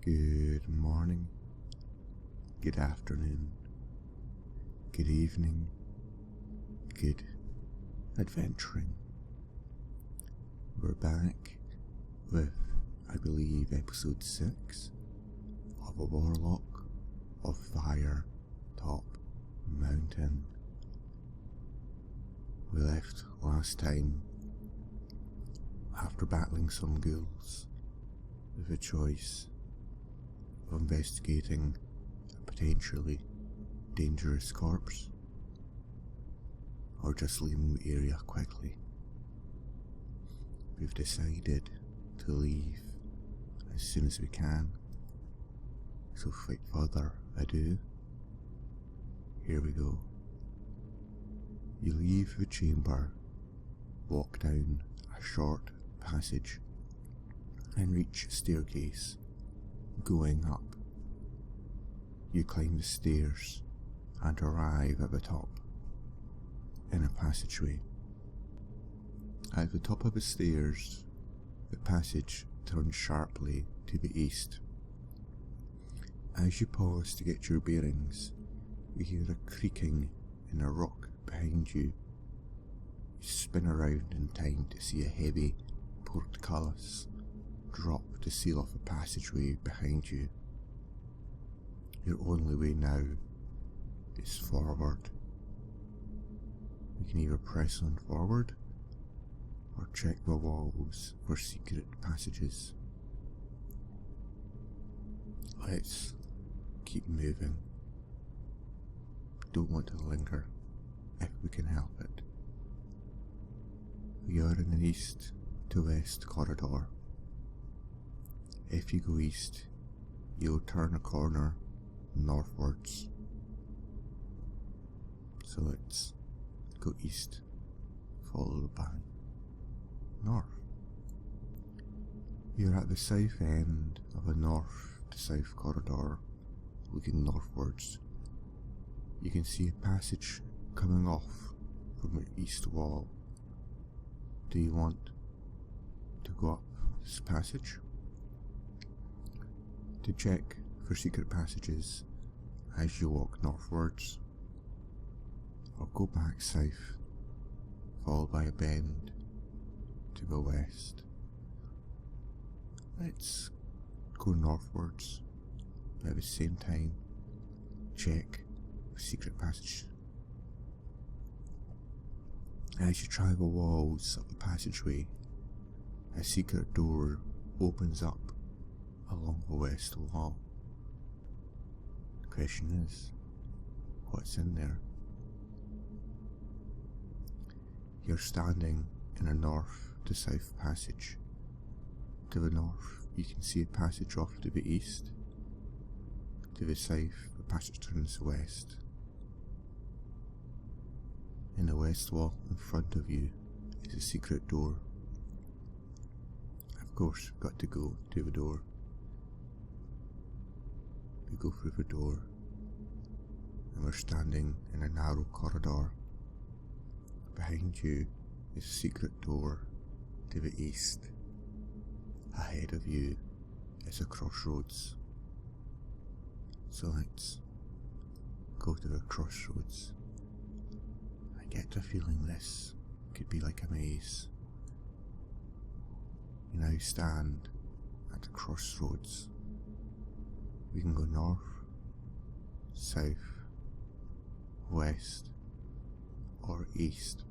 Good morning, good afternoon, good evening, good adventuring. We're back with, I believe, episode 6 of a Warlock of Firetop Mountain. We left last time after battling some ghouls with a choice of investigating a potentially dangerous corpse or just leaving the area quickly. We've decided to leave as soon as we can, so without further ado, here we go. You leave the chamber, walk down a short passage and reach a staircase going up. You climb the stairs and arrive at the top in a passageway. At the top of the stairs, the passage turns sharply to the east. As you pause to get your bearings, you hear a creaking in a rock behind you. You spin around in time to see a heavy portcullis drop to seal off the passageway behind you. Your only way now is forward. You can either press on forward or check the walls for secret passages. Let's keep moving. Don't want to linger if we can help it. We are in an east to west corridor. If you go east, you'll turn a corner northwards. So let's go east, followed by north. You're at the south end of a north to south corridor, looking northwards. You can see a passage coming off from the east wall. Do you want to go up this passage? To check for secret passages as you walk northwards, or go back south, followed by a bend to the west. Let's go northwards, but at the same time check for secret passage. As you try the walls of the passageway, a secret door opens up along the west wall. The question is, what's in there? You're standing in a north to south passage. To the north, you can see a passage off to the east. To the south, the passage turns west. In the west wall in front of you is a secret door. Of course, you've got to go to the door. We go through the door, and we're standing in a narrow corridor. Behind you is a secret door to the east. Ahead of you is a crossroads. So let's go to the crossroads. I get the feeling this could be like a maze. You now stand at the crossroads. We can go north, south, west, or east.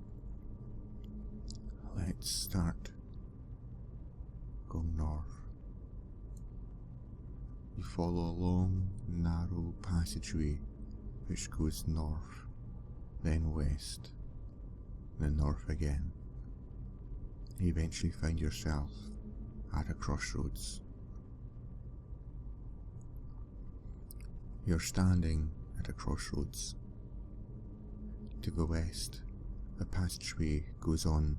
Let's start going north. You follow a long, narrow passageway which goes north, then west, then north again. You eventually find yourself at a crossroads. You're standing at a crossroads. To the west, the passageway goes on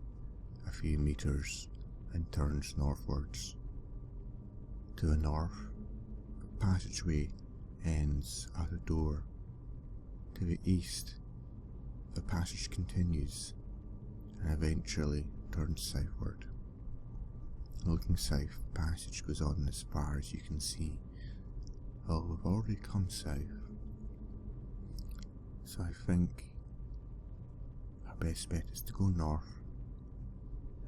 a few meters and turns northwards. To the north, the passageway ends at a door. To the east, the passage continues and eventually turns southward. Looking south, the passage goes on as far as you can see Well, we've already come south, so I think our best bet is to go north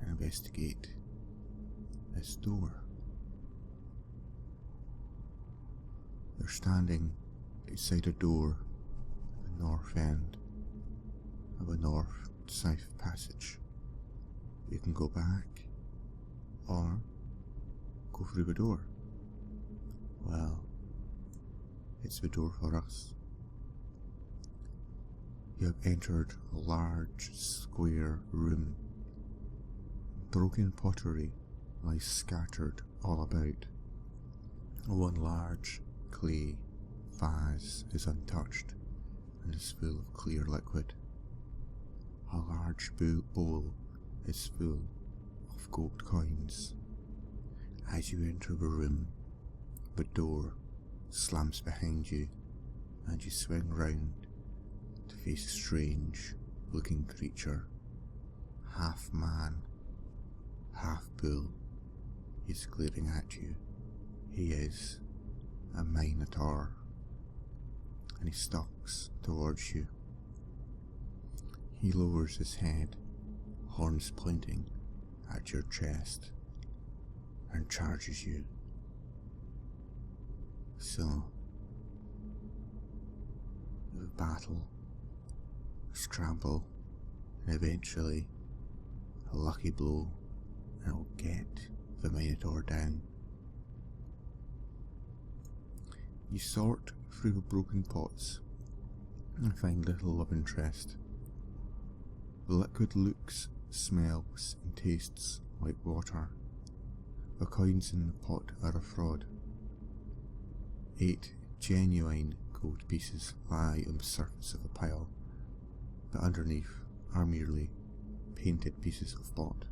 and investigate this door. You're standing outside a door at the north end of a north-south passage. You can go back or go through the door. Well, it's the door for us. You have entered a large square room. Broken pottery lies scattered all about. One large clay vase is untouched and is full of clear liquid. A large bowl is full of gold coins. As you enter the room, the door slams behind you and you swing round to face a strange looking creature. Half man, half bull. He's glaring at you. He is a minotaur, and he stalks towards you. He lowers his head, horns pointing at your chest, and charges you. So, a battle, a scramble, and eventually a lucky blow, and it'll get the minotaur down. You sort through the broken pots and find little of interest. The liquid looks, smells, and tastes like water. The coins in the pot are a fraud. 8 genuine gold pieces lie on the surface of the pile, but underneath are merely painted pieces of pot.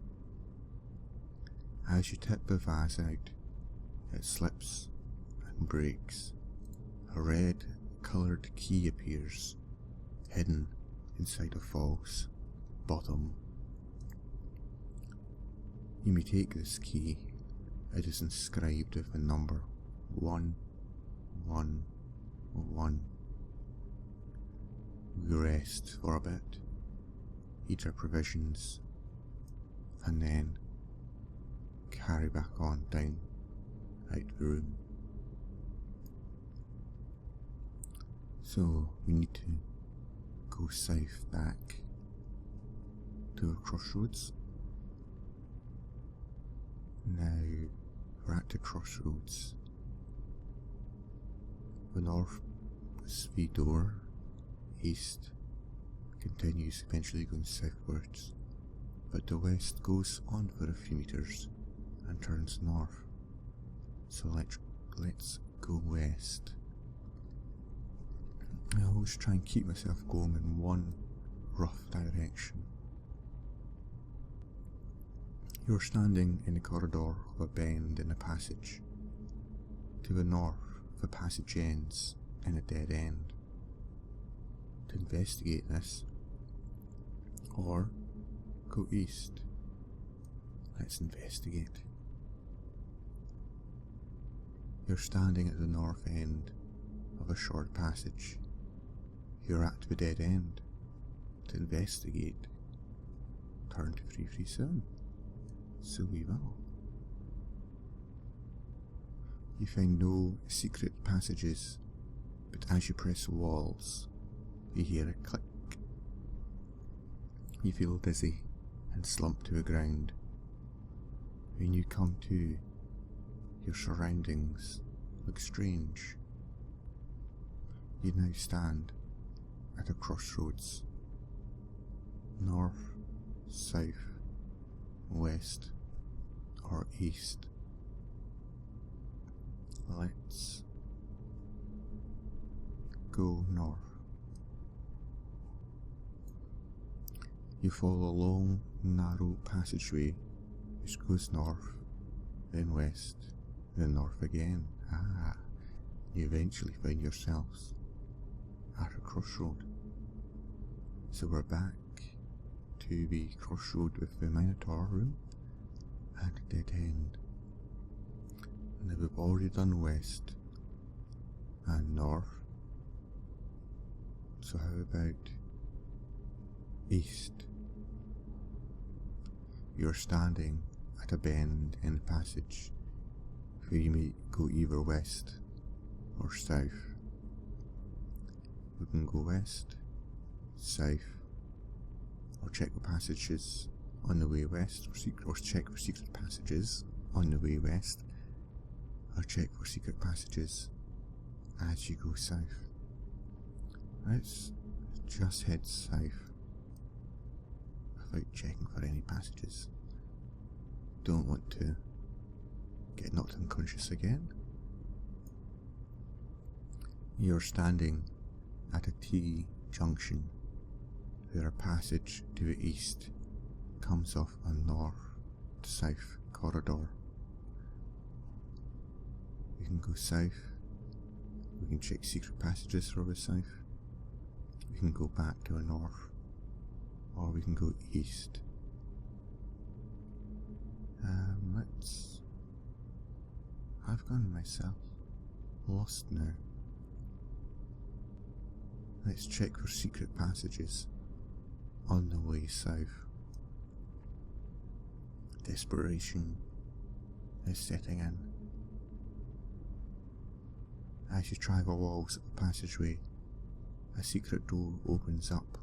As you tip the vase out, it slips and breaks. A red coloured key appears, hidden inside a false bottom. You may take this key. It is inscribed with the number 111. We rest for a bit, eat our provisions, and then carry back on down out the room. So we need to go south back to a crossroads. Now we're at the crossroads. The north is the door, east continues eventually going southwards, but the west goes on for a few meters and turns north. So let's go west. I always try and keep myself going in one rough direction. You're standing in the corridor of a bend in a passage. To the north, the passage ends in a dead end. To investigate this, or go east. Let's investigate. You're standing at the north end of a short passage. You're at the dead end. To investigate, turn to 337. So we will. You find no secret passages, but as you press walls, you hear a click. You feel dizzy and slump to the ground. When you come to, your surroundings look strange. You now stand at a crossroads. North, south, west, or east. Let's go north. You follow a long, narrow passageway which goes north, then west, then north again. You eventually find yourselves at a crossroad. So we're back to the crossroad with the Minotaur room and a dead end. Now we've already done west, and north. So how about east? You're standing at a bend in the passage where you may go either west or south. We can go west, south, or check the passages on the way west, or check for secret passages on the way west, or check for secret passages as you go south. Let's just head south without checking for any passages. Don't want to get knocked unconscious again. You're standing at a T-junction where a passage to the east comes off a north to south corridor. We can go south, we can check secret passages for the south, we can go back to the north, or we can go east. I've gone myself lost now. Let's check for secret passages on the way south. Desperation is setting in. As you try the walls of the passageway, a secret door opens up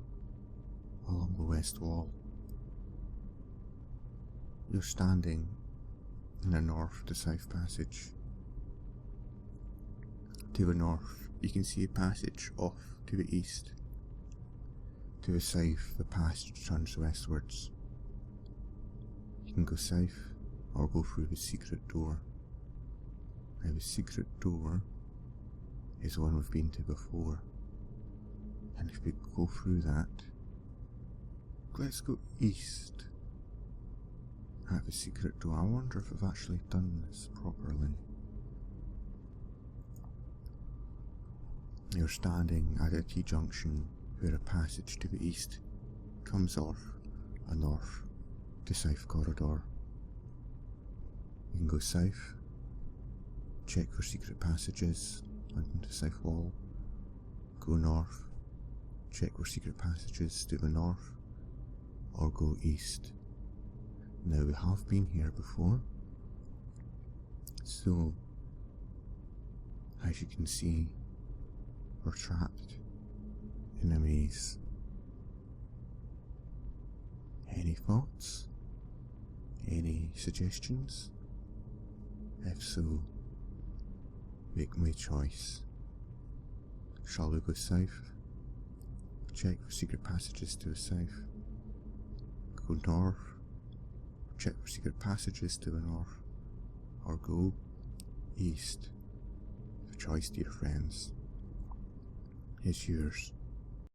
along the west wall. You're standing in a north to south passage. To the north, you can see a passage off to the east. To the south, the passage turns westwards. You can go south or go through the secret door. Now the secret door is one we've been to before, and if we go through that, let's go east at the secret door. I wonder if I've actually done this properly. You're standing at a T-junction where a passage to the east comes off a north to south corridor. You can go south, check for secret passages on the south wall, go north, check for secret passages to the north, or go east. Now we have been here before, so as you can see, we're trapped in a maze. Any thoughts? Any suggestions? If so, make my choice. Shall we go south? Check for secret passages to the south. Go north? Check for secret passages to the north. Or go east? The choice, dear friends, is yours.